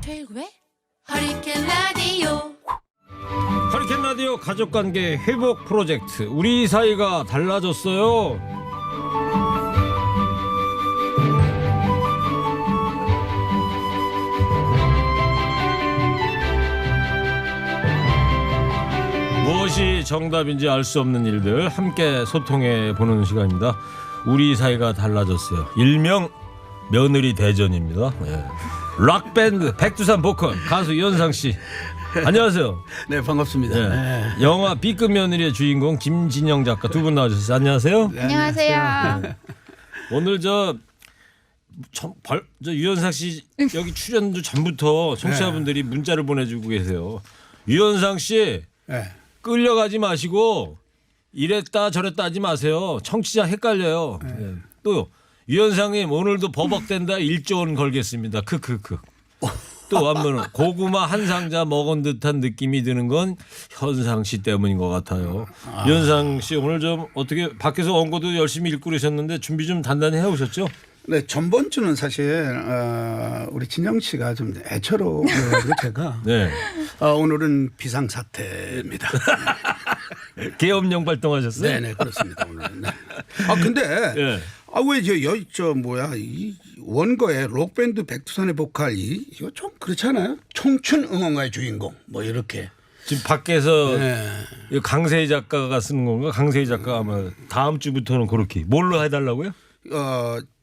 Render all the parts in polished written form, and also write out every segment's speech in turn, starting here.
최일구의 허리케인 라디오. 허리케인 라디오 가족관계 회복 프로젝트 우리 사이가 달라졌어요. 무엇이 정답인지 알 수 없는 일들 함께 소통해 보는 시간입니다. 우리 사이가 달라졌어요. 일명 며느리 대전입니다. 네. 락밴드 백두산 보컬 가수 유현상 씨 안녕하세요. 네, 반갑습니다. 네. 네. 영화 B급 며느리의 주인공 김진영 작가 두 분 나와주셨어요. 안녕하세요. 네, 안녕하세요. 오늘 저 유현상 씨 여기 출연 전부터 청취자분들이 문자를 보내주고 계세요. 유현상 씨 네. 끌려가지 마시고 이랬다 저랬다 하지 마세요. 청취자 헷갈려요. 네. 또 유현상님 오늘도 버벅댄다 1조 원 걸겠습니다. 크크크. 또 한 번은 고구마 한 상자 먹은 듯한 느낌이 드는 건 현상 씨 때문인 것 같아요. 유현상 씨 오늘 좀 어떻게 밖에서 원고도 열심히 읽고 그러셨는데 준비 좀 단단히 해오셨죠? 네, 전번 주는 사실 우리 진영 씨가 좀 애처로워서 제가 네. 오늘은 비상사태입니다. 계엄령 발동하셨어요? 네네, 그렇습니다. 오늘은. 네. 근데 네. 왜 이 원고의 록밴드 백두산의 보컬 이거 좀 그렇잖아요. 청춘 응원가의 주인공 뭐 이렇게. 지금 밖에서 네. 이거 강세희 작가가 쓰는 건가? 강세희 작가가 아마 다음 주부터는 그렇게 뭘로 해달라고요?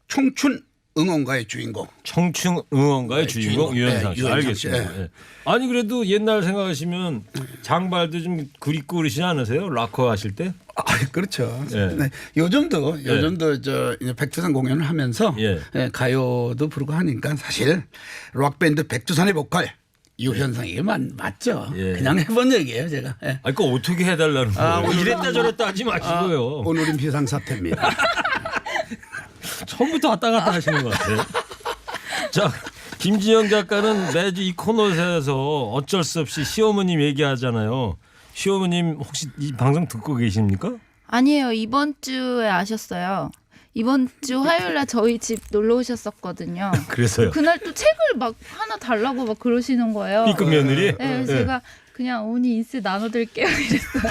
청춘 응원가의 주인공. 청춘 응원가의 네, 주인공 주인공. 유현상 씨. 네, 유현상 씨. 알겠습니다. 네. 예. 아니 그래도 옛날 생각하시면 장발도 좀 그립고 그러시지 않으세요? 락커 하실 때? 그렇죠. 예. 네. 요즘도 저 이제 백두산 공연을 하면서 예. 가요도 부르고 하니까 사실 록밴드 백두산의 보컬 유현상이 맞죠. 예. 그냥 해본 얘기예요, 제가. 예. 아니 그거 어떻게 해달라는 거예요? 이랬다 저랬다 하지 마시고요. 오늘은 비상사태입니다. 처음부터 왔다 갔다 하시는 것 같아요. 자, 김진영 작가는 매주 이 코너에서 어쩔 수 없이 시어머님 얘기하잖아요. 시어머님 혹시 이 방송 듣고 계십니까? 아니에요. 이번 주에 아셨어요. 이번 주 화요일날 저희 집 놀러 오셨었거든요. 그래서요. 그날 또 책을 막 하나 달라고 막 그러시는 거예요. B급 며느리? 네, 그래서 제가 그냥 어머니 인스 나눠드릴게요 이랬어요.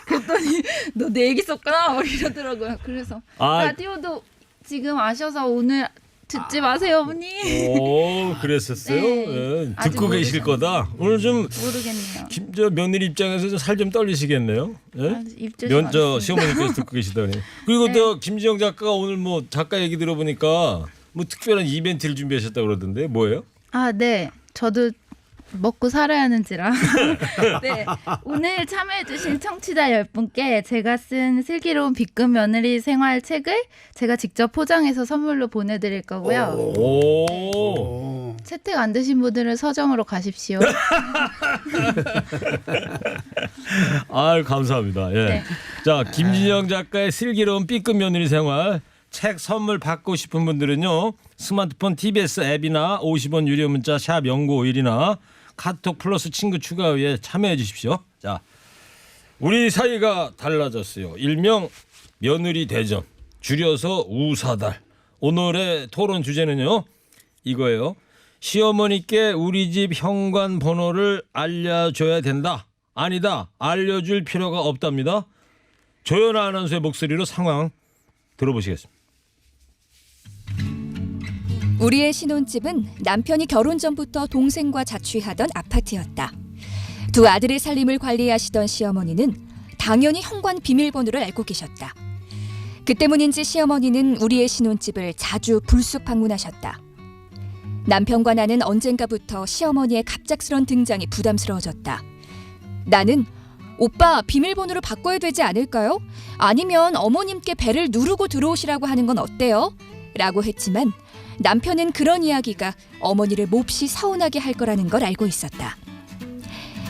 그랬더니 너 내 얘기 썼구나 막 이러더라고요. 그래서 라디오도 지금 아셔서 오늘 듣지 마세요 어머니. 오, 그랬었어요? 네. 예, 아직 듣고 계실 거다. 오늘 좀 모르겠네요. 저 며느리 입장에서 좀 살 좀 떨리시겠네요. 예? 입조심 안 했어요. 시어머니께서 듣고 계시다니. 그리고 또 김지영 작가가 오늘 뭐 작가 얘기 들어보니까 뭐 특별한 이벤트를 준비하셨다고 그러던데 뭐예요? 네. 저도 먹고 살아야 하는지라. 네. 오늘 참여해주신 청취자 10분께 제가 쓴 슬기로운 B급 며느리 생활 책을 제가 직접 포장해서 선물로 보내드릴 거고요. 오. 채택 안 되신 분들은 서점으로 가십시오. 아, 감사합니다. 예. 네. 자, 김진영 작가의 슬기로운 B급 며느리 생활 책 선물 받고 싶은 분들은요. 스마트폰 TBS 앱이나 50원 유료 문자 샵 0951이나 카톡 플러스 친구 추가 후에 참여해 주십시오. 자, 우리 사이가 달라졌어요. 일명 며느리 대전, 줄여서 우사달. 오늘의 토론 주제는요. 이거예요. 시어머니께 우리 집 현관 번호를 알려줘야 된다. 아니다. 알려줄 필요가 없답니다. 조연아 아나운서의 목소리로 상황 들어보시겠습니다. 우리의 신혼집은 남편이 결혼 전부터 동생과 자취하던 아파트였다. 두 아들의 살림을 관리하시던 시어머니는 당연히 현관 비밀번호를 알고 계셨다. 그 때문인지 시어머니는 우리의 신혼집을 자주 불쑥 방문하셨다. 남편과 나는 언젠가부터 시어머니의 갑작스런 등장이 부담스러워졌다. 나는 오빠 비밀번호를 바꿔야 되지 않을까요? 아니면 어머님께 벨을 누르고 들어오시라고 하는 건 어때요? 라고 했지만 남편은 그런 이야기가 어머니를 몹시 서운하게 할 거라는 걸 알고 있었다.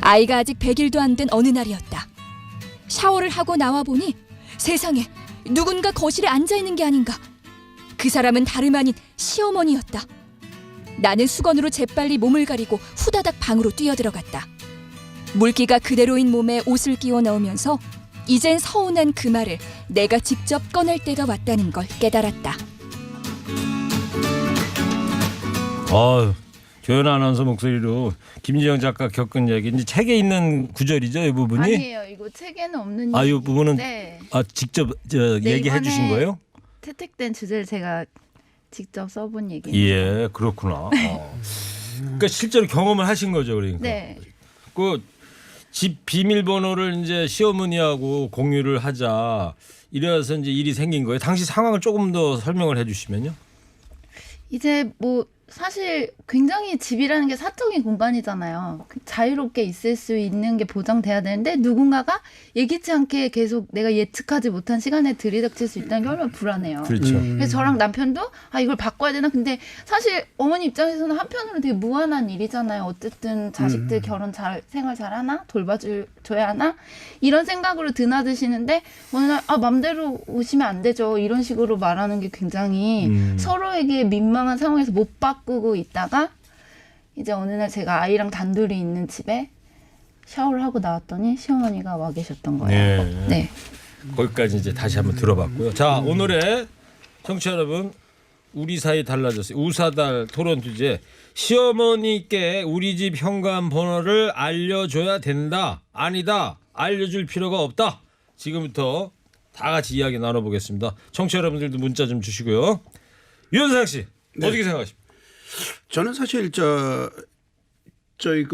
아이가 아직 100일도 안 된 어느 날이었다. 샤워를 하고 나와 보니 세상에 누군가 거실에 앉아있는 게 아닌가. 그 사람은 다름 아닌 시어머니였다. 나는 수건으로 재빨리 몸을 가리고 후다닥 방으로 뛰어들어갔다. 물기가 그대로인 몸에 옷을 끼워 넣으면서 이젠 서운한 그 말을 내가 직접 꺼낼 때가 왔다는 걸 깨달았다. 아유, 조연아 아나운서 목소리로 김지영 작가 겪은 얘기 이제 책에 있는 구절이죠, 이 부분이. 아니에요. 이거 책에는 없는 이 부분은 네. 직접 네, 얘기해 주신 이번에 거예요? 채택된 주제를 제가 직접 써본 얘기입니다. 예, 그렇구나. 그러니까 실제로 경험을 하신 거죠, 그러니까. 네. 그 집 비밀번호를 이제 시어머니하고 공유를 하자 이래서 이제 일이 생긴 거예요. 당시 상황을 조금 더 설명을 해주시면요. 이제 뭐 사실 굉장히 집이라는 게 사적인 공간이잖아요. 자유롭게 있을 수 있는 게 보장돼야 되는데 누군가가 예기치 않게 계속 내가 예측하지 못한 시간에 들이닥칠 수 있다는 게 얼마나 불안해요. 그렇죠. 그래서 저랑 남편도 이걸 바꿔야 되나? 근데 사실 어머니 입장에서는 한편으로는 되게 무한한 일이잖아요. 어쨌든 자식들 결혼 생활 잘하나? 돌봐줘야 하나? 이런 생각으로 드나드시는데 어느 날 맘대로 오시면 안 되죠. 이런 식으로 말하는 게 굉장히 서로에게 민망한 상황에서 못 바꾸고 있다가 이제 어느 날 제가 아이랑 단둘이 있는 집에 샤워를 하고 나왔더니 시어머니가 와 계셨던 거예요. 네. 네. 거기까지 이제 다시 한번 들어봤고요. 자, 오늘의 청취자 여러분, 우리 사이 달라졌어요. 우사달 토론 주제. 시어머니께 우리 집 현관 번호를 알려줘야 된다. 아니다. 알려줄 필요가 없다. 지금부터 다 같이 이야기 나눠보겠습니다. 청취자 여러분들도 문자 좀 주시고요. 유현상 씨, 네. 어떻게 생각하십니까? 저는 사실 저희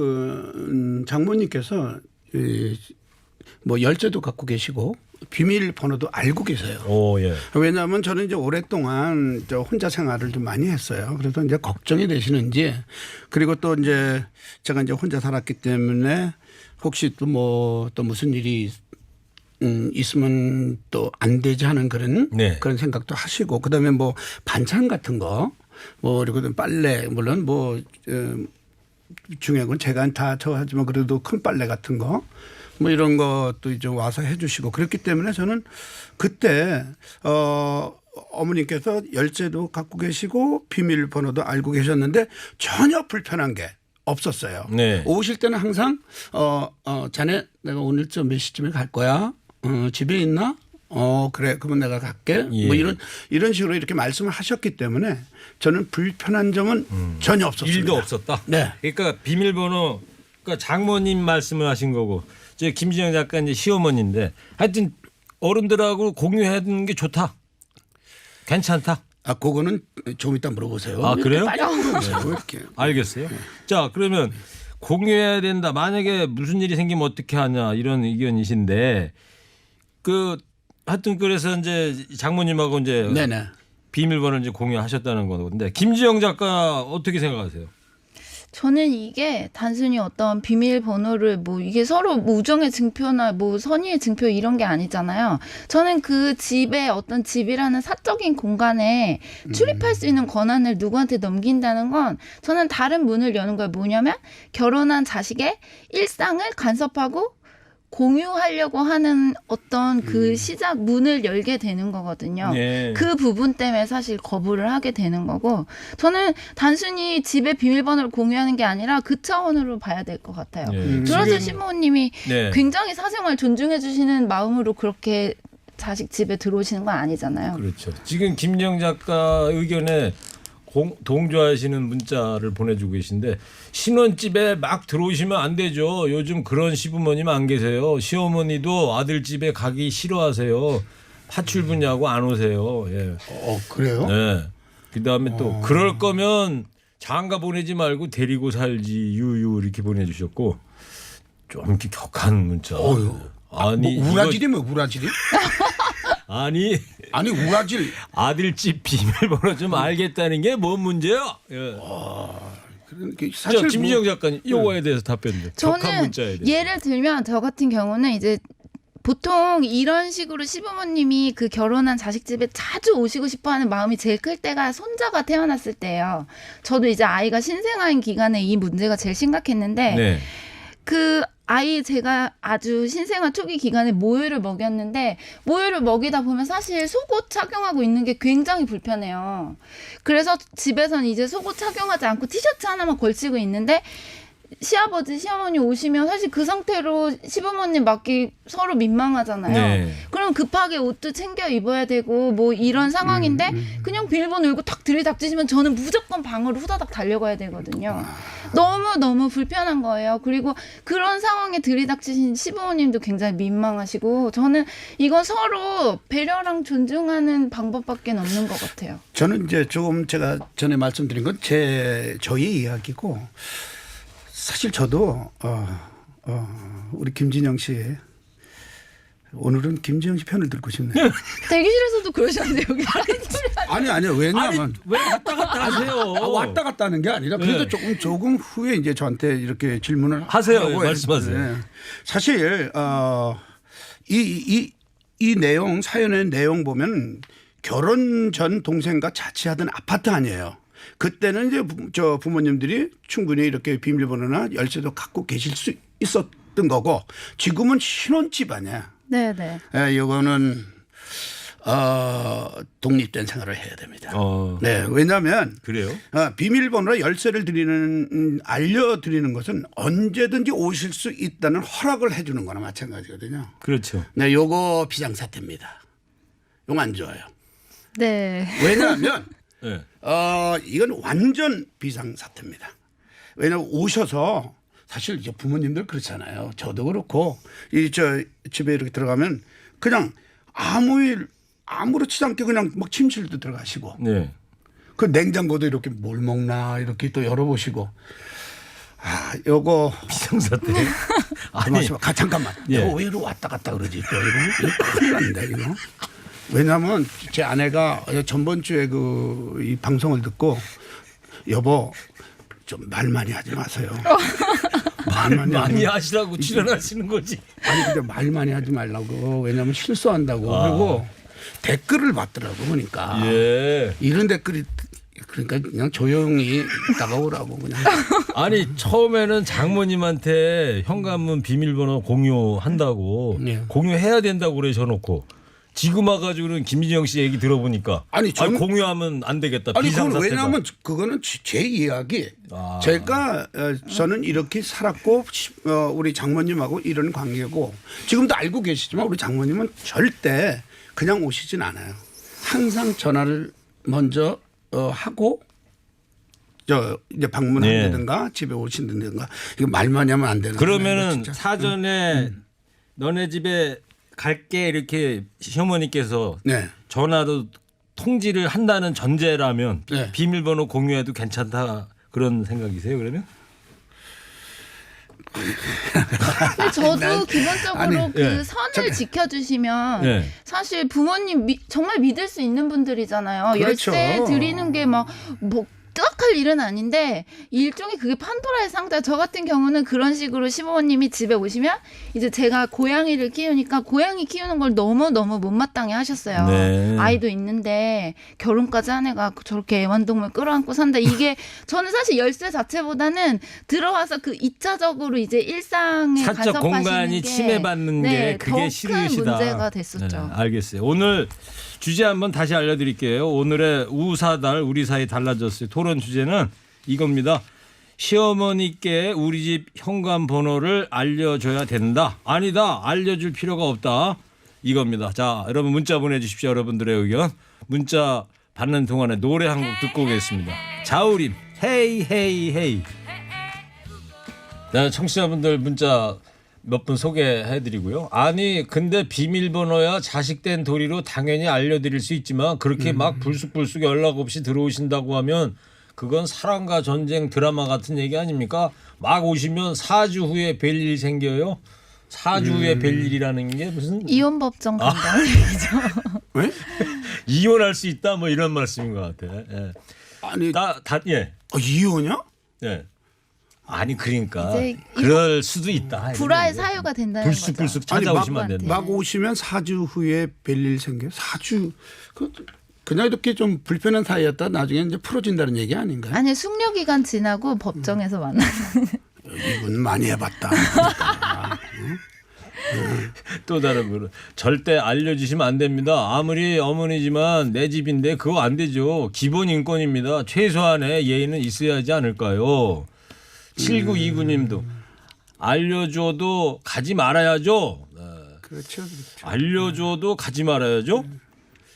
장모님께서 뭐 열쇠도 갖고 계시고 비밀번호도 알고 계세요. 오, 예. 왜냐하면 저는 이제 오랫동안 혼자 생활을 좀 많이 했어요. 그래서 이제 걱정이 되시는지, 그리고 또 이제 제가 이제 혼자 살았기 때문에 혹시 또 무슨 일이 있으면 또 안 되지 하는 그런 생각도 하시고, 그다음에 뭐 반찬 같은 거 그리고 빨래, 물론 중요한 건 제가 다 하지만 그래도 큰 빨래 같은 거 이런 것도 이제 와서 해 주시고 그랬기 때문에 저는 그때 어머님께서 열쇠도 갖고 계시고 비밀번호도 알고 계셨는데 전혀 불편한 게 없었어요. 네. 오실 때는 항상 자네 내가 오늘 몇 시쯤에 갈 거야? 집에 있나? 그래. 그러면 내가 갈게. 예. 뭐 이런 식으로 이렇게 말씀을 하셨기 때문에 저는 불편한 점은 전혀 없었습니다. 일도 없었다. 네. 그러니까 비밀번호, 그러니까 장모님 말씀을 하신 거고, 이제 김진영 작가 이제 시어머니인데, 하여튼 어른들하고 공유하는 게 좋다. 괜찮다. 그거는 좀 이따 물어보세요. 아, 그래요? 빨리 물어보세요. 이렇게. 알겠어요. 자, 그러면 공유해야 된다. 만약에 무슨 일이 생기면 어떻게 하냐 이런 의견이신데, 하여튼 그래서 이제 장모님하고 이제 네네. 비밀번호를 이제 공유하셨다는 건데, 김지영 작가 어떻게 생각하세요? 저는 이게 단순히 어떤 비밀번호를 이게 서로 우정의 증표나 선의의 증표 이런 게 아니잖아요. 저는 그 집에 어떤 집이라는 사적인 공간에 출입할 수 있는 권한을 누구한테 넘긴다는 건 저는 다른 문을 여는 거예요. 뭐냐면 결혼한 자식의 일상을 간섭하고 공유하려고 하는 어떤 그 시작 문을 열게 되는 거거든요. 네. 그 부분 때문에 사실 거부를 하게 되는 거고, 저는 단순히 집의 비밀번호를 공유하는 게 아니라 그 차원으로 봐야 될 것 같아요. 그러자 신부님이 굉장히 사생활 존중해 주시는 마음으로 그렇게 자식 집에 들어오시는 건 아니잖아요. 그렇죠. 지금 김영 작가 의견에 동조하시는 문자를 보내주고 계신데, 신혼집에 막 들어오시면 안 되죠. 요즘 그런 시부모님 안 계세요. 시어머니도 아들 집에 가기 싫어하세요. 파출부냐고 안 오세요. 예. 그래요? 네. 그다음에 또 그럴 거면 장가 보내지 말고 데리고 살지 유유 이렇게 보내주셨고, 좀 이렇게 격한 문자. 아니 우라질이면 우라질이? 아니 우라질. 아들 집 비밀번호 좀 알겠다는 게 뭔 문제야? 예. 사실 김지영 작가님 이거에 대해서 답변 좀. 격한 저는 문자에 대해서. 예를 들면 저 같은 경우는 이제 보통 이런 식으로 시부모님이 그 결혼한 자식 집에 자주 오시고 싶어하는 마음이 제일 클 때가 손자가 태어났을 때예요. 저도 이제 아이가 신생아인 기간에 이 문제가 제일 심각했는데 네. 그 아이 제가 아주 신생아 초기 기간에 모유를 먹였는데, 모유를 먹이다 보면 사실 속옷 착용하고 있는 게 굉장히 불편해요. 그래서 집에서는 이제 속옷 착용하지 않고 티셔츠 하나만 걸치고 있는데 시아버지, 시어머니 오시면 사실 그 상태로 시부모님 맞기 서로 민망하잖아요. 네. 그럼 급하게 옷도 챙겨 입어야 되고 뭐 이런 상황인데 그냥 비밀번호 열고 탁 들이닥치시면 저는 무조건 방으로 후다닥 달려가야 되거든요. 너무 불편한 거예요. 그리고 그런 상황에 들이닥치신 시부모님도 굉장히 민망하시고 저는 이건 서로 배려랑 존중하는 방법밖에 없는 것 같아요. 저는 이제 조금 제가 전에 말씀드린 건 저희 이야기고 사실 저도 우리 김진영 씨 오늘은 김진영 씨 편을 들고 싶네요. 대기실에서도 그러셨는데 여기 아니요. 왜냐하면 아니, 왜 왔다 갔다 하세요? 왔다 갔다 하는 게 아니라 그래도 네. 조금 후에 이제 저한테 이렇게 질문을 하세요. 하고 말씀하세요. 네. 사실 이 내용 사연의 내용 보면 결혼 전 동생과 자취하던 아파트 아니에요. 그때는 이제 저 부모님들이 충분히 이렇게 비밀번호나 열쇠도 갖고 계실 수 있었던 거고 지금은 신혼집 아니야. 네네. 이거는 독립된 생활을 해야 됩니다. 네, 왜냐하면 그래요? 비밀번호나 열쇠를 알려드리는 것은 언제든지 오실 수 있다는 허락을 해주는 거나 마찬가지거든요. 그렇죠. 네, 요거 비상사태입니다. 요거 안 좋아요. 네. 왜냐하면 네. 이건 완전 비상사태입니다. 왜냐하면 오셔서 사실 이제 부모님들 그렇잖아요. 저도 그렇고 저 집에 이렇게 들어가면 그냥 아무렇지도 않게 그냥 막 침실도 들어가시고 네. 그 냉장고도 이렇게 뭘 먹나 이렇게 또 열어보시고 요거 비상사태. 아니 잠깐만. 예. 왜 왔다 갔다 그러지? 이거 큰일 난다 이거. 왜냐하면 제 아내가 전번 주에 이 방송을 듣고 여보 좀 말 많이 하지 마세요. 말 많이 하시라고 출연하시는 거지. 아니 근데 말 많이 하지 말라고. 왜냐하면 실수한다고. 그리고 댓글을 봤더라고 보니까. 예. 이런 댓글이 그러니까 그냥 조용히 다가오라고 그냥. 아니 처음에는 장모님한테 현관문 비밀번호 공유한다고 네. 공유해야 된다고 그러셔놓고 지금 와가지고는 김진영 씨 얘기 들어보니까 아니, 공유하면 안 되겠다. 아니 그건 비상사태가. 왜냐하면 그거는 제 이야기. 저는 이렇게 살았고 우리 장모님하고 이런 관계고 지금도 알고 계시지만 우리 장모님은 절대 그냥 오시진 않아요. 항상 전화를 먼저 하고 이제 방문한다든가 집에 오신다든가 이거 말만 하면 안 되는 거예요. 그러면은 진짜. 사전에 너네 집에 갈게 이렇게 시어머니께서 네. 전화로 통지를 한다는 전제라면 네. 비밀번호 공유해도 괜찮다 그런 생각이세요 그러면? 근데 저도 기본적으로 그 예. 선을 지켜주시면 예. 사실 부모님 정말 믿을 수 있는 분들이잖아요. 그렇죠. 열쇠 드리는 게 뭐 뜨악할 일은 아닌데 일종의 그게 판도라의 상자. 저 같은 경우는 그런 식으로 시부모님이 집에 오시면 이제 제가 고양이를 키우니까 고양이 키우는 걸 너무 못마땅해 하셨어요. 네. 아이도 있는데 결혼까지 한 애가 저렇게 애완동물 끌어안고 산다. 이게 저는 사실 열쇠 자체보다는 들어와서 그 2차적으로 이제 일상에 사적 간섭하시는 공간이 게 침해받는 게 그게 더 큰 싫으시다. 문제가 됐었죠. 네, 알겠어요. 오늘 주제 한번 다시 알려드릴게요. 오늘의 우사달 우리 사이 달라졌어요. 토론 주제는 이겁니다. 시어머니께 우리 집 현관 번호를 알려줘야 된다. 아니다. 알려줄 필요가 없다. 이겁니다. 자, 여러분 문자 보내주십시오. 여러분들의 의견. 문자 받는 동안에 노래 한 곡 듣고 오겠습니다. 자우림 헤이 헤이 헤이. 네, 청취자분들 문자 몇 분 소개해드리고요. 아니 근데 비밀번호야 자식된 도리로 당연히 알려드릴 수 있지만 그렇게 막 불쑥불쑥 연락 없이 들어오신다고 하면 그건 사랑과 전쟁 드라마 같은 얘기 아닙니까? 막 오시면 4주 후에 뵐일 생겨요. 4주 후에 뵐일이라는 게 무슨 이혼 법정 간다는 얘기죠. 왜? 이혼할 수 있다 뭐 이런 말씀인 것 같아. 예. 아니 예. 이혼이야? 예. 아니 그러니까 이제 그럴 수도 있다. 불화의 사유가 된다는 거죠. 불쑥불쑥 아니, 찾아오시면 안 된다. 막 오시면 4주 후에 뵐일 생겨요. 4주 그냥 이렇게 좀 불편한 사이였다 나중에 이제 풀어진다는 얘기 아닌가요? 아니 숙려 기간 지나고 법정에서 만나는. 이분 많이 해봤다. 또 다른 거는 절대 알려주시면 안 됩니다. 아무리 어머니지만 내 집인데 그거 안 되죠. 기본 인권입니다. 최소한의 예의는 있어야 하지 않을까요? 7929님도 알려줘도 가지 말아야죠. 그렇죠. 알려줘도 가지 말아야죠.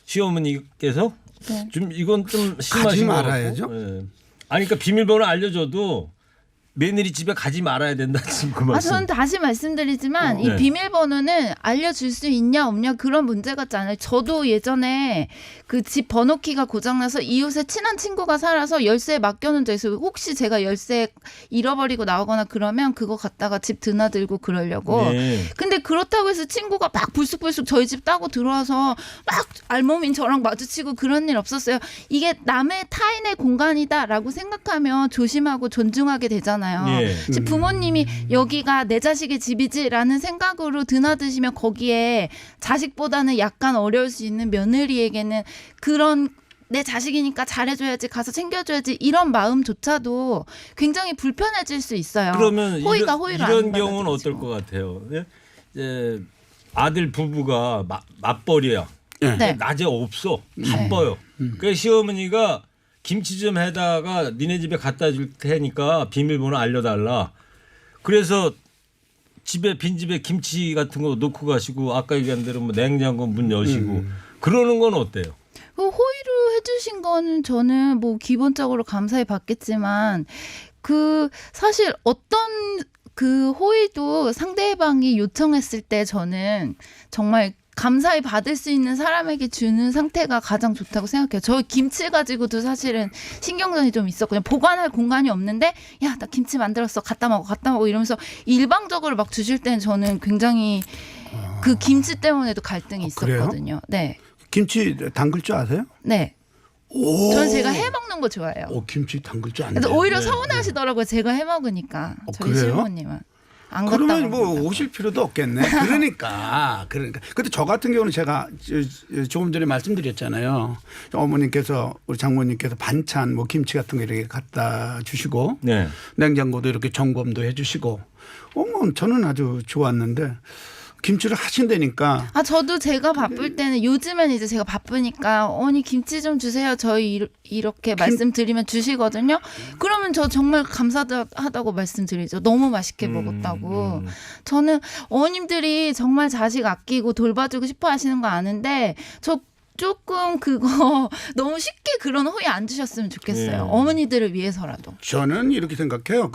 시어머니께서 네. 좀 이건 좀 가지 심하신 것 같고. 말아야죠? 예. 아니 그러니까 비밀번호 알려줘도 며느리 집에 가지 말아야 된다 지금 그 아, 말씀. 저는 다시 말씀드리지만 이 네. 비밀번호는 알려줄 수 있냐 없냐 그런 문제 같지 않아요. 저도 예전에 그 집 번호키가 고장나서 이웃에 친한 친구가 살아서 열쇠 맡겨놓은 적 있어요. 혹시 제가 열쇠 잃어버리고 나오거나 그러면 그거 갖다가 집 드나들고 그러려고. 네. 근데 그렇다고 해서 친구가 막 불쑥불쑥 저희 집 따고 들어와서 막 알몸인 저랑 마주치고 그런 일 없었어요. 이게 남의 타인의 공간이다라고 생각하면 조심하고 존중하게 되잖아요. 예. 즉 부모님이 여기가 내 자식의 집이지라는 생각으로 드나드시면 거기에 자식보다는 약간 어려울 수 있는 며느리에게는 그런 내 자식이니까 잘해줘야지 가서 챙겨줘야지 이런 마음조차도 굉장히 불편해질 수 있어요. 그러면 호의가 호의를 이런 안 경우는 받아들여지고. 어떨 것 같아요? 예? 이제 아들 부부가 맞벌이야. 네. 낮에 없어. 바빠요. 그래서 시어머니가 김치 좀 해다가 니네 집에 갖다 줄 테니까 비밀번호 알려달라. 그래서 집에 빈집에 김치 같은 거 놓고 가시고 아까 얘기한 대로 뭐 냉장고 문 여시고 그러는 건 어때요? 그 호의를 해주신 거는 저는 뭐 기본적으로 감사히 받겠지만 그 사실 어떤 그 호의도 상대방이 요청했을 때 저는 정말 감사히 받을 수 있는 사람에게 주는 상태가 가장 좋다고 생각해요. 저 김치 가지고도 사실은 신경전이 좀 있었거든요. 보관할 공간이 없는데 야, 나 김치 만들었어. 갖다 먹어 이러면서 일방적으로 막 주실 때는 저는 굉장히 그 김치 때문에도 갈등이 그래요? 있었거든요. 네. 김치 담글 줄 아세요? 네. 오. 저는 제가 해 먹는 거 좋아해요. 김치 담글 줄 아는데. 그래서 오히려 네. 서운해하시더라고요. 제가 해 먹으니까 저희 그래요? 시어머님은 안 갔다 그러면 뭐 먹는다고. 오실 필요도 없겠네. 그러니까. 근데 저 같은 경우는 제가 조금 전에 말씀드렸잖아요. 어머님께서 우리 장모님께서 반찬 뭐 김치 같은 거 이렇게 갖다 주시고 네. 냉장고도 이렇게 점검도 해주시고 저는 아주 좋았는데 김치를 하신다니까. 아, 저도 제가 바쁠 때는 요즘엔 이제 제가 바쁘니까 어머니 김치 좀 주세요. 저희 이렇게 말씀드리면 주시거든요. 그러면 저 정말 감사하다고 말씀드리죠. 너무 맛있게 먹었다고. 저는 어머님들이 정말 자식 아끼고 돌봐주고 싶어 하시는 거 아는데 저 조금 그거 너무 쉽게 그런 호의 안 주셨으면 좋겠어요. 네. 어머니들을 위해서라도. 저는 이렇게 생각해요.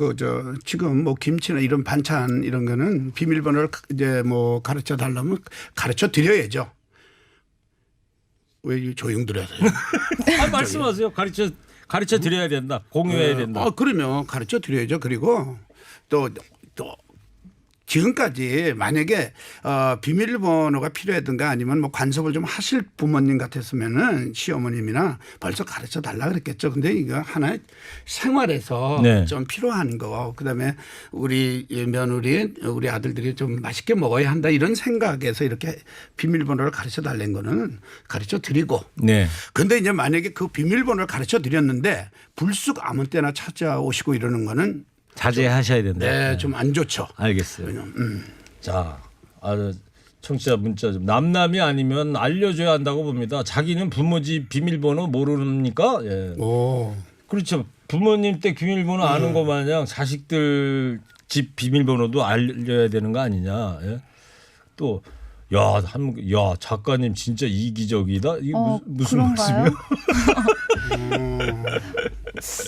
지금 뭐 김치나 이런 반찬 이런 거는 비밀번호를 이제 뭐 가르쳐 달라면 가르쳐 드려야죠. 왜 조용들 하세요? 말씀하세요. 가르쳐 드려야 된다. 공유해야 된다. 그러면 가르쳐 드려야죠. 그리고 또 지금까지 만약에 비밀번호가 필요하든가 아니면 뭐 간섭을 좀 하실 부모님 같았으면은 시어머님이나 벌써 가르쳐 달라 그랬겠죠. 근데 이거 하나의 생활에서 네. 좀 필요한 거. 그다음에 우리 며느리, 우리 아들들이 좀 맛있게 먹어야 한다 이런 생각에서 이렇게 비밀번호를 가르쳐 달라는 거는 가르쳐 드리고. 네. 근데 이제 만약에 그 비밀번호를 가르쳐 드렸는데 불쑥 아무 때나 찾아오시고 이러는 거는 자제하셔야 된다. 네, 좀 안 좋죠. 알겠어요. 자, 청취자 문자 좀 남남이 아니면 알려줘야 한다고 봅니다. 자기는 부모 집 비밀번호 모르니까. 예. 오. 그렇죠. 부모님 때 비밀번호 아는 것 마냥 자식들 집 비밀번호도 알려야 되는 거 아니냐. 예. 또. 야, 작가님 진짜 이기적이다. 이게 무슨 그런가요? 말씀이요?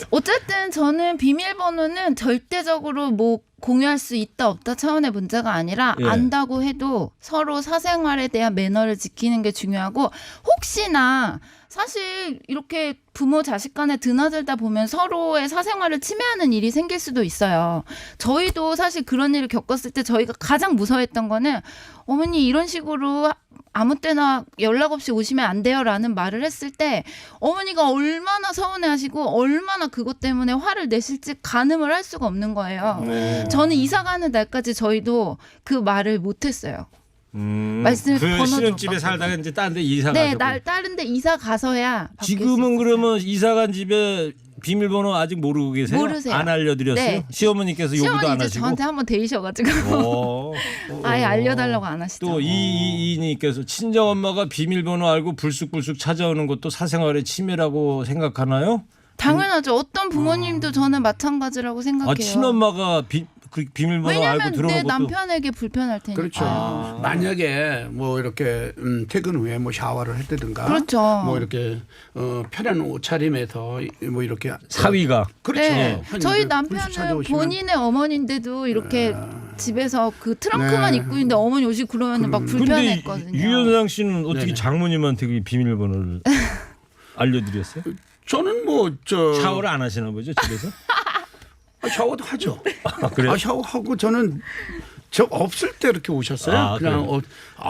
어쨌든 저는 비밀번호는 절대적으로 뭐 공유할 수 있다 없다 차원의 문제가 아니라 예. 안다고 해도 서로 사생활에 대한 매너를 지키는 게 중요하고 혹시나 사실 이렇게 부모 자식 간에 드나들다 보면 서로의 사생활을 침해하는 일이 생길 수도 있어요. 저희도 사실 그런 일을 겪었을 때 저희가 가장 무서워했던 거는 어머니 이런 식으로 아무 때나 연락 없이 오시면 안 돼요라는 말을 했을 때 어머니가 얼마나 서운해하시고 얼마나 그것 때문에 화를 내실지 가늠을 할 수가 없는 거예요. 저는 이사 가는 날까지 저희도 그 말을 못했어요. 말씀 그 번호도 신혼집에 못 살다가 이제 딴 데 이사 네, 가고. 다른 데 이사 가서야 바뀔 수 지금은 있어요. 그러면 이사 간 집에 비밀번호 아직 모르고 계세요? 모르세요. 안 알려드렸어요? 네. 시어머니께서 요구도 시어머니 안 이제 하시고. 저한테 한번 데이셔가지고 아예 알려달라고 안 하시죠. 또 이이님께서 친정 엄마가 비밀번호 알고 불쑥불쑥 찾아오는 것도 사생활의 침해라고 생각하나요? 당연하죠. 어떤 부모님도 저는 마찬가지라고 생각해요. 아, 친엄마가 그 비밀번호 알고 왜냐하면 들어온 내 것도 남편에게 불편할 테니까. 그렇죠. 만약에 뭐 이렇게 퇴근 후에 뭐 샤워를 했다든가, 그렇죠. 뭐 이렇게 편한 옷차림에서 뭐 이렇게 사위가 그렇죠. 네. 형님들 저희 불쑥 남편은 찾아오시면 본인의 어머니인데도 이렇게 집에서 그 트렁크만 네. 입고 있는데 어머니 오시 그러면 막 근데 불편했거든요. 유현상 씨는 어떻게 네네. 장모님한테 그 비밀번호를 알려드렸어요? 저는 뭐 샤워를 안 하시나 보죠 집에서? 샤워도 하죠. 아, 그래요? 샤워하고 저는 저 없을 때 이렇게 오셨어요. 아, 그냥 그래요?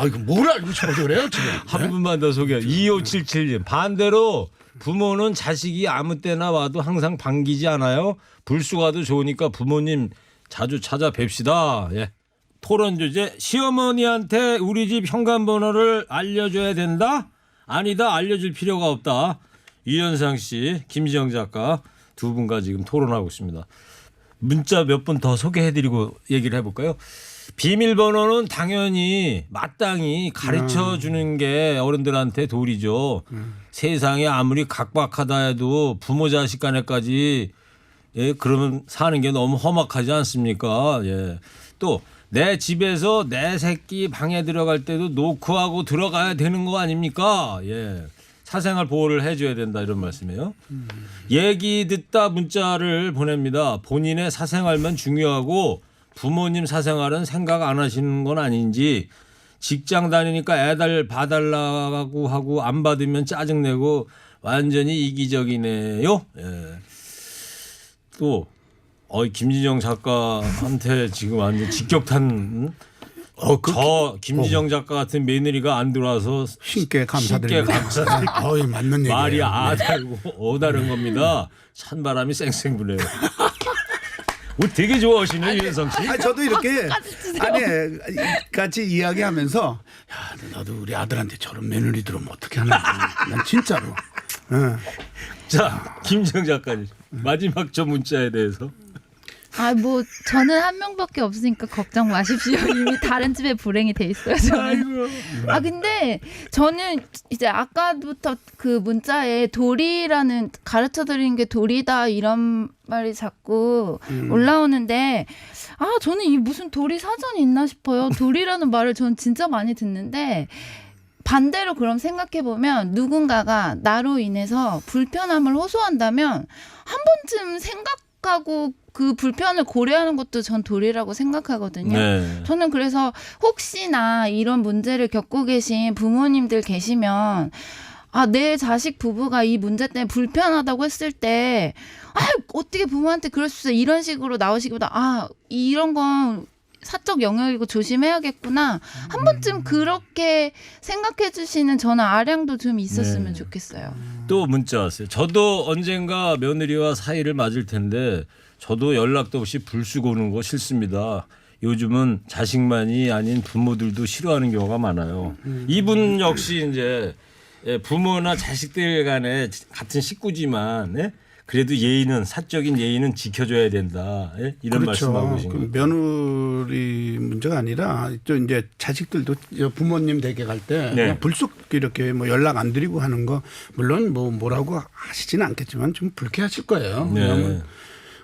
이거 뭘 알고 싶어서 그래요 지금. 한 분만 더 소개. 2577님 반대로 부모는 자식이 아무 때나 와도 항상 반기지 않아요. 불수가도 좋으니까 부모님 자주 찾아뵙시다. 예. 토론 주제 시어머니한테 우리 집 현관번호를 알려줘야 된다? 아니다 알려줄 필요가 없다. 유현상 씨, 김지영 작가 두 분과 지금 토론하고 있습니다. 문자 몇 분 더 소개해드리고 얘기를 해볼까요? 비밀번호는 당연히 마땅히 가르쳐 주는 게 어른들한테 도리죠. 세상에 아무리 각박하다 해도 부모 자식 간에까지 그러면 사는 게 너무 험악하지 않습니까? 예. 또 내 집에서 내 새끼 방에 들어갈 때도 노크하고 들어가야 되는 거 아닙니까? 예. 사생활 보호를 해줘야 된다 이런 말씀이에요. 얘기 듣다 문자를 보냅니다. 본인의 사생활만 중요하고 부모님 사생활은 생각 안 하시는 건 아닌지 직장 다니니까 애들 봐달라고 하고 안 받으면 짜증내고 완전히 이기적이네요. 예. 또 김진영 작가한테 지금 완전 직격탄. 저 김지정 작가 같은 며느리가 안 들어와서 신께 감사드립니다. 신께 감사드립니다. 거의 맞는 얘기예요. 말이 다르고 다른 겁니다. 찬바람이 쌩쌩 부네요. 되게 좋아하시네 유현상 씨. 저도 이렇게 같이 이야기하면서 야, 나도 우리 아들한테 저런 며느리 들으면 어떻게 하나. 난 진짜로. 자 김지정 작가님 마지막 저 문자에 대해서. 뭐 저는 한 명밖에 없으니까 걱정 마십시오. 이미 다른 집에 불행이 돼 있어요. 저는. 근데 저는 이제 아까부터 그 문자에 도리라는 가르쳐 드리는 게 도리다 이런 말이 자꾸 올라오는데 저는 이 무슨 도리 사전이 있나 싶어요. 도리라는 말을 저는 진짜 많이 듣는데 반대로 그럼 생각해 보면 누군가가 나로 인해서 불편함을 호소한다면 한 번쯤 생각하고 그 불편을 고려하는 것도 전 도리라고 생각하거든요. 네. 저는 그래서 혹시나 이런 문제를 겪고 계신 부모님들 계시면 내 자식 부부가 이 문제 때문에 불편하다고 했을 때 어떻게 부모한테 그럴 수 있어 이런 식으로 나오시기보다 이런 건 사적 영역이고 조심해야겠구나 한 번쯤 그렇게 생각해 주시는 저는 아량도 좀 있었으면 좋겠어요. 또 문자 왔어요. 저도 언젠가 며느리와 사이를 맞을 텐데 저도 연락도 없이 불쑥 오는 거 싫습니다. 요즘은 자식만이 아닌 부모들도 싫어하는 경우가 많아요. 이분 역시 이제 부모나 자식들 간에 같은 식구지만 그래도 예의는 사적인 예의는 지켜줘야 된다. 이런 그렇죠. 말씀하고 계신 거예요. 며느리 문제가 아니라 또 이제 자식들도 부모님 댁에 갈 때 네. 불쑥 이렇게 뭐 연락 안 드리고 하는 거 물론 뭐라고 하시지는 않겠지만 좀 불쾌하실 거예요. 네. 왜냐하면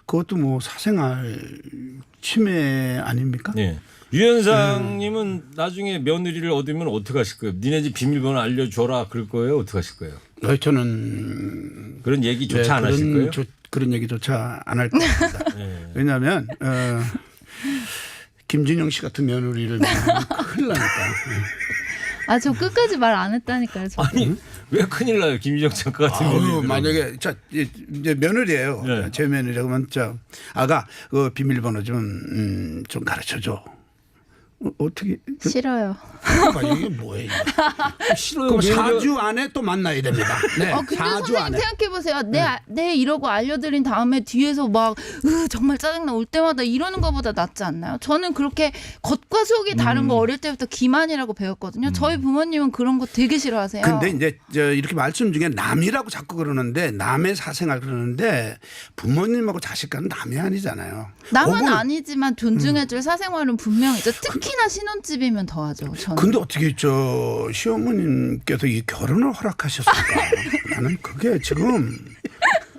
그것도 뭐 사생활 침해 아닙니까? 네. 유현상님은 나중에 며느리를 얻으면 어떻게 하실 거예요? 니네 집 비밀번호 알려줘라 그럴 거예요? 어떻게 하실 거예요? 저는 그런 얘기조차 안 하실 거예요? 그런 얘기조차 안 할 것 같습니다. 네. 왜냐하면 김진영 씨 같은 며느리를 만나면 큰일 나니까. 저 끝까지 말 안 했다니까요. 저도. 아니 왜 큰일 나요? 김희정 작가 같은 경우는. 만약에 이제 며느리예요. 네. 제 며느리라고 하면 아가 그 비밀번호 좀 가르쳐 줘. 어떻게? 싫어요. 이게 뭐예요? 싫어요. 그럼 4주 안에 또 만나야 됩니다. 네. 근데 4주 선생님 안에. 생각해보세요. 네 이러고 알려드린 다음에 뒤에서 막 정말 짜증나 올 때마다 이러는 것보다 낫지 않나요? 저는 그렇게 겉과 속이 다른 거 어릴 때부터 기만이라고 배웠거든요. 저희 부모님은 그런 거 되게 싫어하세요. 근데 이제 이렇게 말씀 중에 남이라고 자꾸 그러는데 남의 사생활 그러는데 부모님하고 자식과는 남이 아니잖아요. 남은 그건- 아니지만 존중해줄 사생활은 분명히죠. 특히나 신혼집이면 더하죠. 저는. 근데 어떻게 시어머님께서 이 결혼을 허락하셨을까? 나는 그게 지금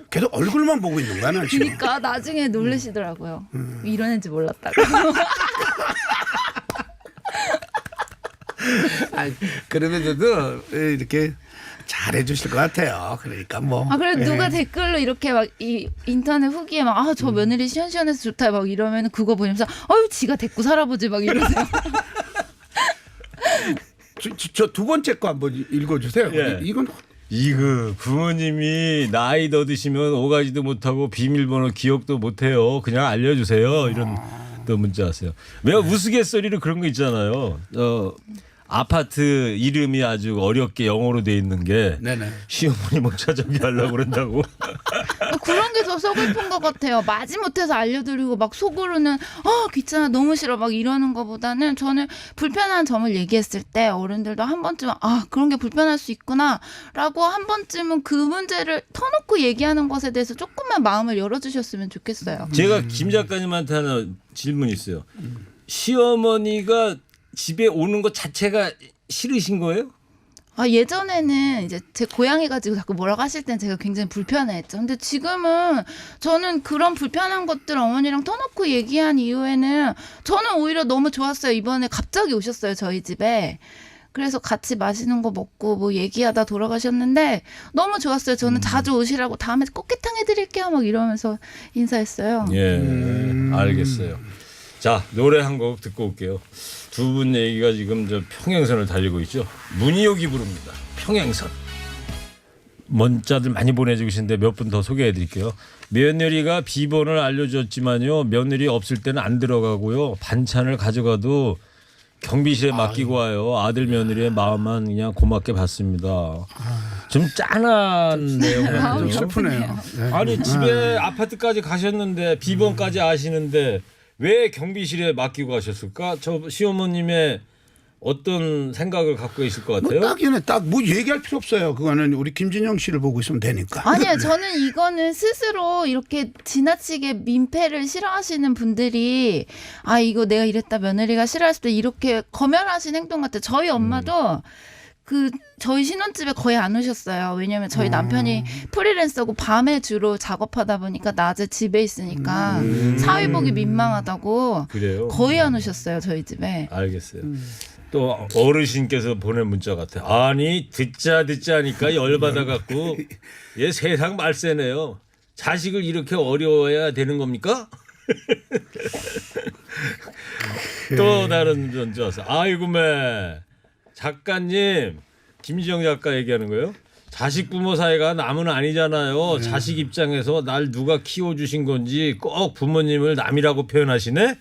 계속 얼굴만 보고 있는 거야, 나 지금. 그러니까 나중에 놀라시더라고요. 이런 애인지 몰랐다고. 아니, 그러면서도 이렇게 잘해 주실 것 같아요. 그러니까 뭐. 아, 그래 예. 누가 댓글로 이렇게 막 이 인터넷 후기에 막 아 저 며느리 시원시원해서 좋다 막 이러면 그거 보면서 아유 지가 데리고 살아보지 막 이러세요. 저 두 번째 거 한번 읽어주세요. 예. 이건 이거 부모님이 나이 더 드시면 오가지도 못하고 비밀번호 기억도 못해요. 그냥 알려주세요. 이런 또 문자 왔어요. 왜 우스갯소리로 그런 거 있잖아요. 아파트 이름이 아주 어렵게 영어로 돼 있는 게 네네. 시어머니 못 찾아오게 하려고 그런다고. 그런 게 더 서글픈 것 같아요. 마지못해서 알려드리고 막 속으로는 귀찮아 너무 싫어 막 이러는 것보다는 저는 불편한 점을 얘기했을 때 어른들도 한 번쯤 그런 게 불편할 수 있구나라고 한 번쯤은 그 문제를 터놓고 얘기하는 것에 대해서 조금만 마음을 열어주셨으면 좋겠어요. 제가 김 작가님한테 하나 질문이 있어요. 시어머니가 집에 오는 것 자체가 싫으신 거예요? 예전에는 이제 제 고양이 가지고 자꾸 뭐라고 하실 땐 제가 굉장히 불편해했죠. 근데 지금은 저는 그런 불편한 것들 어머니랑 터놓고 얘기한 이후에는 저는 오히려 너무 좋았어요. 이번에 갑자기 오셨어요, 저희 집에. 그래서 같이 맛있는 거 먹고 뭐 얘기하다 돌아가셨는데 너무 좋았어요. 저는 자주 오시라고 다음에 꽃게탕 해드릴게요 막 이러면서 인사했어요. 예, 알겠어요. 자, 노래 한 곡 듣고 올게요. 두 분 얘기가 지금 저 평행선을 달리고 있죠. 문희옥이 부릅니다. 평행선. 문자들 많이 보내주고 계신데 몇 분 더 소개해 드릴게요. 며느리가 비번을 알려줬지만요. 며느리 없을 때는 안 들어가고요. 반찬을 가져가도 경비실에 맡기고 와요. 아들 며느리의 마음만 그냥 고맙게 받습니다. 좀 짠한 내용이거든요. 슬프네요. 네. 아니 집에 아파트까지 가셨는데 비번까지 아시는데 왜 경비실에 맡기고 가셨을까? 저 시어머님의 어떤 생각을 갖고 있을 것 같아요? 딱 뭐 얘기할 필요 없어요. 그거는 우리 김진영 씨를 보고 있으면 되니까. 아니요, 저는 이거는 스스로 이렇게 지나치게 민폐를 싫어하시는 분들이 이거 내가 이랬다 며느리가 싫어할 수도 이렇게 검열하신 행동 같아요. 저희 엄마도 저희 신혼집에 거의 안 오셨어요. 왜냐면 저희 남편이 프리랜서고 밤에 주로 작업하다 보니까 낮에 집에 있으니까 사회복이 민망하다고 그래요? 거의 안 오셨어요, 저희 집에. 알겠어요. 또 어르신께서 보낸 문자 같아요. 아니 듣자 하니까 열받아 갖고 얘 세상 말세네요. 자식을 이렇게 어려워야 되는 겁니까? 또 다른 문자 왔어. 아이고 매 작가님 김지영 작가 얘기하는 거예요. 자식 부모 사이가 남은 아니잖아요. 자식 입장에서 날 누가 키워주신 건지 꼭 부모님을 남이라고 표현하시네.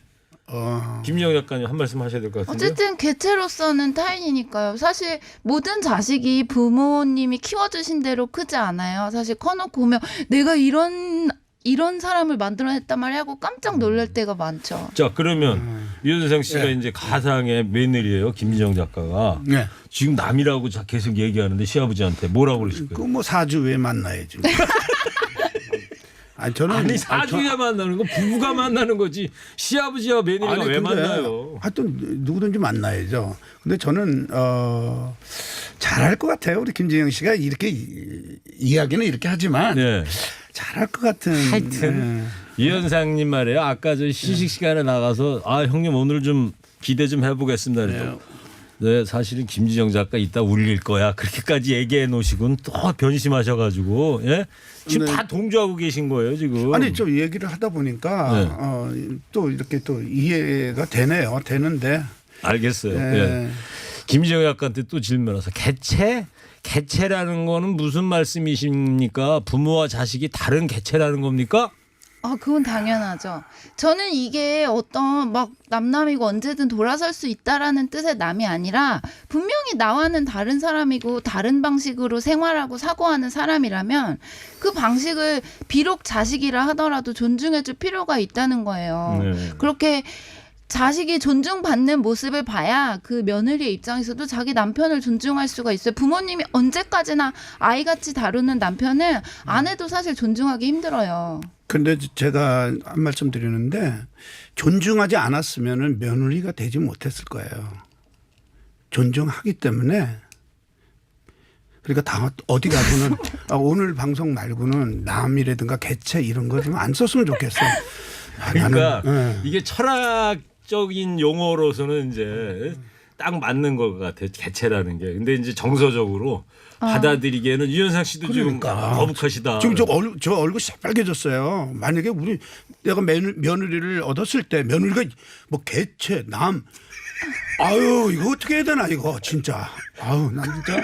김지영 작가님 한 말씀 하셔야 될 것 같은데. 어쨌든 개체로서는 타인이니까요. 사실 모든 자식이 부모님이 키워주신 대로 크지 않아요. 사실 커놓고 보면 내가 이런 사람을 만들어냈단 말이야 하고 깜짝 놀랄 때가 많죠. 자 그러면 유선생 씨가 네. 이제 가상의 며느리예요. 김지영 작가가 네. 지금 남이라고 계속 얘기하는데 시아버지한테 뭐라고 그러실 그 거예요? 뭐 4주 후에 만나야지. 아니 저는 아니 사주야 만나는 거 부부가 만나는 거지 시아버지와 며느리가 아니, 왜 근데 만나요? 하여튼 누구든지 만나야죠. 근데 저는 잘할 것 같아요. 우리 김진영 씨가 이렇게 이야기는 이렇게 하지만 네. 잘할 것 같은. 하여튼 이현상님 말이에요. 아까 저 시식 시간에 나가서 형님 오늘 좀 기대 좀 해보겠습니다. 그래서 네, 사실은 김지영 작가 이따 울릴 거야. 그렇게까지 얘기해 놓으시고는 또 변심하셔가지고 예? 지금 네. 다 동조하고 계신 거예요 지금. 아니 좀 얘기를 하다 보니까 또 이렇게 또 이해가 되네요. 되는데. 알겠어요. 네. 예. 김지영 작가한테 또 질문해서 개체라는 거는 무슨 말씀이십니까? 부모와 자식이 다른 개체라는 겁니까? 그건 당연하죠. 저는 이게 어떤 막 남남이고 언제든 돌아설 수 있다라는 뜻의 남이 아니라 분명히 나와는 다른 사람이고 다른 방식으로 생활하고 사고하는 사람이라면 그 방식을 비록 자식이라 하더라도 존중해줄 필요가 있다는 거예요. 네. 그렇게 자식이 존중받는 모습을 봐야 그 며느리의 입장에서도 자기 남편을 존중할 수가 있어요. 부모님이 언제까지나 아이같이 다루는 남편은 아내도 사실 존중하기 힘들어요. 근데 제가 한 말씀 드리는데 존중하지 않았으면 며느리가 되지 못했을 거예요. 존중하기 때문에 그러니까 다 어디 가서는 오늘 방송 말고는 남이라든가 개체 이런 거 좀 안 썼으면 좋겠어. 그러니까 나는, 이게 철학적인 용어로서는 이제 딱 맞는 것 같아. 개체라는 게. 근데 이제 정서적으로 받아들이기에는 유현상 씨도 그러니까. 좀 거북하시다. 지금 저 얼굴 새빨개졌어요. 만약에 내가 며느리를 얻었을 때 며느리가 뭐 개체 남 아유 이거 어떻게 해야 되나 이거 진짜 아유 난 진짜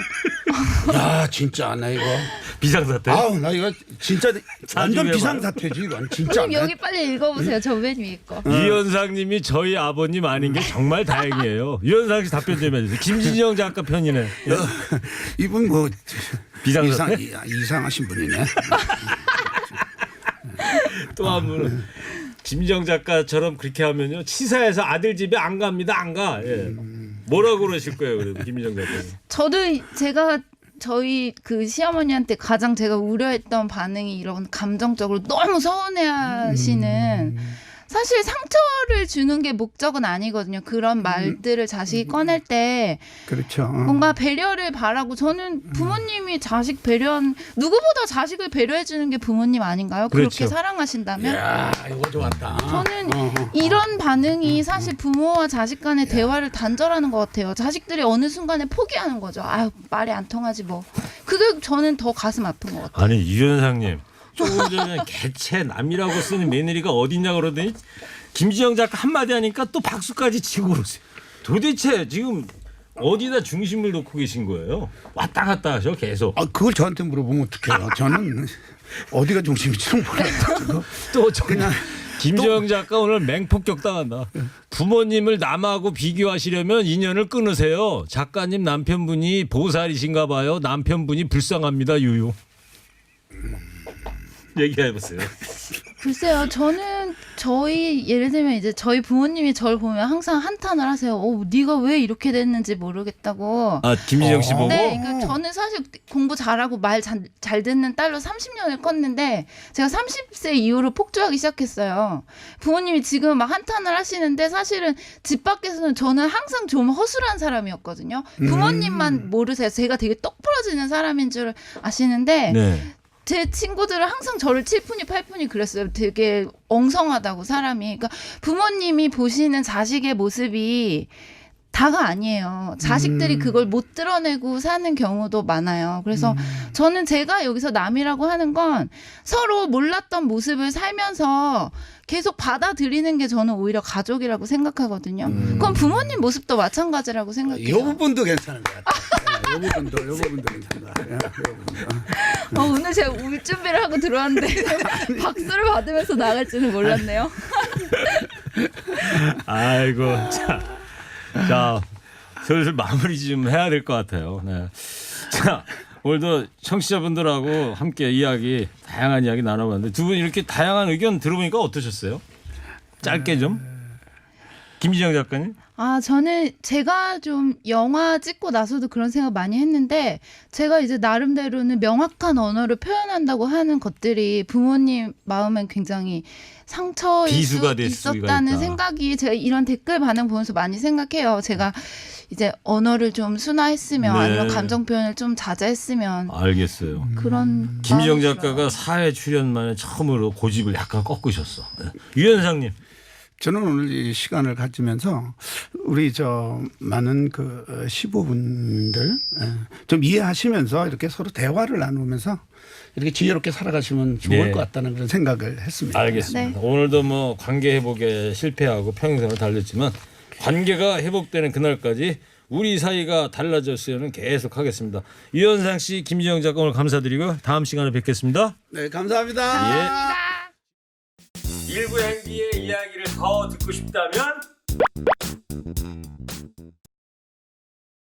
야 진짜 나 이거 비상사태. 아우 나 이거 진짜 완전 해봐요. 비상사태지 이건 진짜. 선생님 여기 빨리 읽어보세요. 저 맨 위에 거. 유현상님이 저희 아버님 아닌 게 정말 다행이에요. 유현상 씨 답변 좀 해주세요. 김진영 작가 편이네. 이분 뭐 비상사태? 이상하신 분이네. 또 한 분은 김정 작가처럼 그렇게 하면요 치사해서 아들 집에 안 갑니다 안 가. 예. 뭐라고 그러실 거예요 그래도 김정 작가님. 저도 제가 저희 그 시어머니한테 가장 제가 우려했던 반응이 이런 감정적으로 너무 서운해하시는 사실 상처를 주는 게 목적은 아니거든요. 그런 말들을 자식이 꺼낼 때 그렇죠. 뭔가 배려를 바라고 저는 부모님이 자식 누구보다 자식을 배려해 주는 게 부모님 아닌가요? 그렇게 그렇죠. 사랑하신다면 야 이거 좋았다. 저는 이런 반응이 사실 부모와 자식 간의 대화를 단절하는 것 같아요. 자식들이 어느 순간에 포기하는 거죠. 아유 말이 안 통하지 뭐. 그게 저는 더 가슴 아픈 것 같아요. 아니 유현상님 조금 전에 개체 남이라고 쓰는 며느리가 어딨냐 그러더니 김지영 작가 한마디 하니까 또 박수까지 치고 그러세요. 도대체 지금 어디다 중심을 놓고 계신 거예요? 왔다 갔다 하셔 계속. 그걸 저한테 물어보면 어떡해요. 저는 어디가 중심인지 몰라요. 또 저 그냥 김지영 작가 오늘 맹폭격 당한다. 부모님을 남하고 비교하시려면 인연을 끊으세요. 작가님 남편분이 보살이신가 봐요. 남편분이 불쌍합니다. 유유. 얘기해 보세요. 글쎄요, 저는 예를 들면 이제 저희 부모님이 저를 보면 항상 한탄을 하세요. 네가 왜 이렇게 됐는지 모르겠다고. 아 김지영 씨 보고. 네, 그러니까 저는 사실 공부 잘하고 말 잘 듣는 딸로 30년을 컸는데 제가 30세 이후로 폭주하기 시작했어요. 부모님이 지금 막 한탄을 하시는데 사실은 집 밖에서는 저는 항상 좀 허술한 사람이었거든요. 부모님만 모르세요. 제가 되게 똑 부러지는 사람인 줄 아시는데 네. 제 친구들은 항상 저를 7푼이 8푼이 그랬어요. 되게 엉성하다고 사람이. 그러니까 부모님이 보시는 자식의 모습이 다가 아니에요. 자식들이 그걸 못 드러내고 사는 경우도 많아요. 그래서 저는 제가 여기서 남이라고 하는 건 서로 몰랐던 모습을 살면서 계속 받아들이는 게 저는 오히려 가족이라고 생각하거든요. 그건 부모님 모습도 마찬가지라고 이 생각해요. 부분도 괜찮은 것 같아요. 이 부분도 괜찮은 것 같아요. 이 부분도. 오늘 제가 울 준비를 하고 들어왔는데 박수를 받으면서 나갈지는 몰랐네요. 아이고 자 슬슬 마무리 좀 해야 될 것 같아요. 네. 자 오늘도 청취자분들하고 함께 다양한 이야기 나눠봤는데 두 분 이렇게 다양한 의견 들어보니까 어떠셨어요? 짧게 좀. 김지영 작가님. 저는 제가 좀 영화 찍고 나서도 그런 생각 많이 했는데 제가 이제 나름대로는 명확한 언어를 표현한다고 하는 것들이 부모님 마음엔 굉장히 상처일 비수가 수 될 수가 있었다는 있다. 생각이 제가 이런 댓글 반응 보면서 많이 생각해요. 제가 이제 언어를 좀 순화했으면 네. 아니면 감정 표현을 좀 자제했으면 알겠어요. 그런 김지영 마음이 작가가 들어요. 사회 출연 만에 처음으로 고집을 약간 꺾으셨어. 네. 유현상님. 저는 오늘 이 시간을 가지면서 우리 많은 그 시부분들 좀 이해하시면서 이렇게 서로 대화를 나누면서 이렇게 지혜롭게 살아가시면 좋을 네. 것 같다는 그런 생각을 했습니다. 알겠습니다. 네. 오늘도 뭐 관계 회복에 실패하고 평생을 달렸지만 관계가 회복되는 그날까지 우리 사이가 달라졌으면 계속 하겠습니다. 유현상 씨, 김지영 작가 오늘 감사드리고 다음 시간에 뵙겠습니다. 네, 감사합니다. 일부 행기의 이야기를 더 듣고 싶다면